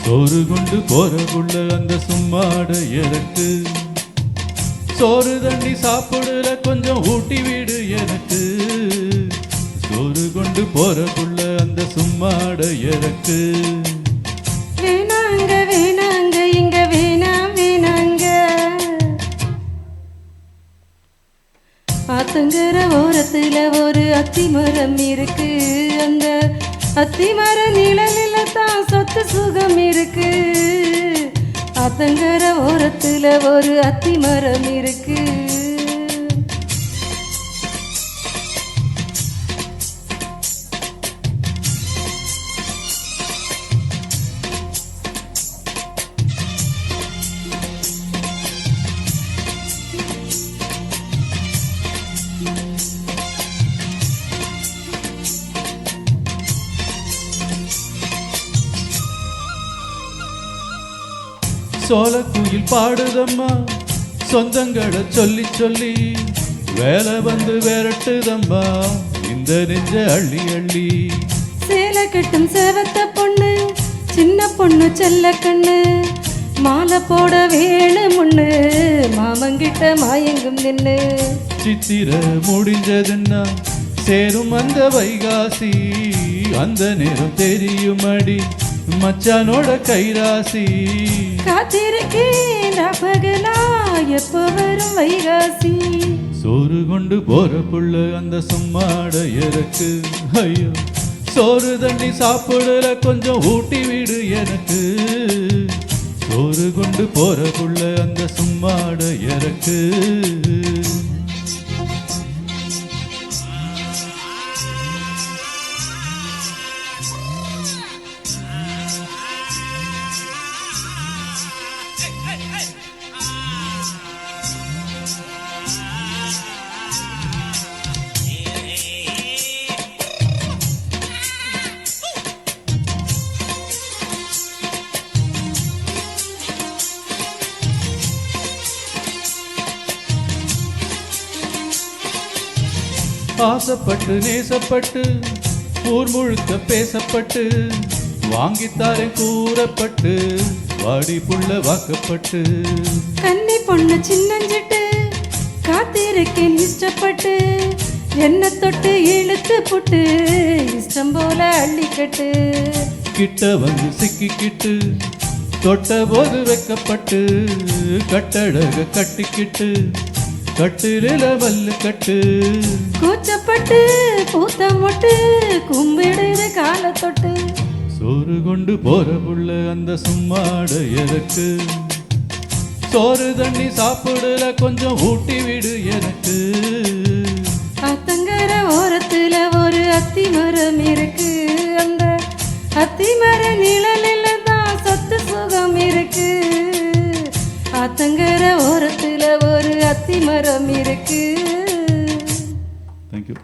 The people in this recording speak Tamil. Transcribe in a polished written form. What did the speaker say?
சோறு கொண்டு போறக்குள்ள அந்த சும்மாட எனக்கு சோறு தண்ணி சாப்பிடுற கொஞ்சம் ஊட்டி விடு எனக்கு சோறு கொண்டு போறக்குள்ள அந்த சும்மாட எனக்கு வேணாங்க வேணாங்க இங்க வேணாம் வேணாங்க ஆத்தங்கர ஓரத்துல ஒரு அத்திமரம் இருக்கு அந்த அத்திமர நிழலில தான் சொத்து சுகம் இருக்கு ஆத்தங்கர ஓரத்துல ஒரு அத்திமரம் இருக்கு சோளக்குயில் பாடுதம்மா சொந்தங்களை சொல்லி சொல்லி வேலை வந்து விரட்டுதம்மா இந்த நெஞ்ச அள்ளி அள்ளி சேலை கட்டும் சேவத்த பொண்ணு சின்ன பொண்ணு செல்ல கண்ணு மாலை போட வேணு முன்னு மாமங்கிட்ட மாயங்கும் நின்னு சித்திர முடிஞ்சதுன்னா சேரும் அந்த வைகாசி அந்த நேரம் தெரியும் அடி மச்சானோட கைராசி காத்திருக்கேன் பகலா எப்ப வரும் வைகாசி சோறு கொண்டு போற புள்ள அந்த சும்மாட எனக்கு ஐயோ சோறு தண்ணி சாப்பிடுற கொஞ்சம் ஊட்டி விடு எனக்கு சோறு கொண்டு போற புள்ள அந்த சும்மாட எனக்கு ஆசைப்பட்டு நேசப்பட்டு ஊர் முழுக்க பேசப்பட்டு வாங்கித்தாரேன் கூறப்பட்டு வாடி புள்ள வாக்கப்பட்டு கன்னி பொண்ணு சின்னஞ்சிட்டு காத்திருக்கேன் இஷ்டப்பட்டு என்ன தொட்டு இழுத்து புட்டு இஷ்டம் போல அள்ளிக்கட்டு கிட்ட வந்து சிக்கிக்கிட்டு தொட்ட போது வைக்கப்பட்டு கட்டழக கட்டிக்கிட்டு கட்டில மல்லு கட்டு கூச்சப்பட்டு பூத்த மொட்டு கும்பிடுது கால தொட்டு சோறு கொண்டு போற புள்ள அந்த சும்மாட எனக்கு சோறு தண்ணி சாப்பிடுற கொஞ்சம் ஊட்டி விடு எனக்கு ஆத்தங்கர ஓரத்துல ஒரு அத்திமரம் இருக்கு அந்த அத்திமர நிழலில தான் சொத்து சுகம் இருக்கு ஆத்தங்கர ஓரத்துல ஒரு அத்திமரம் இருக்கு தேங்க்யூ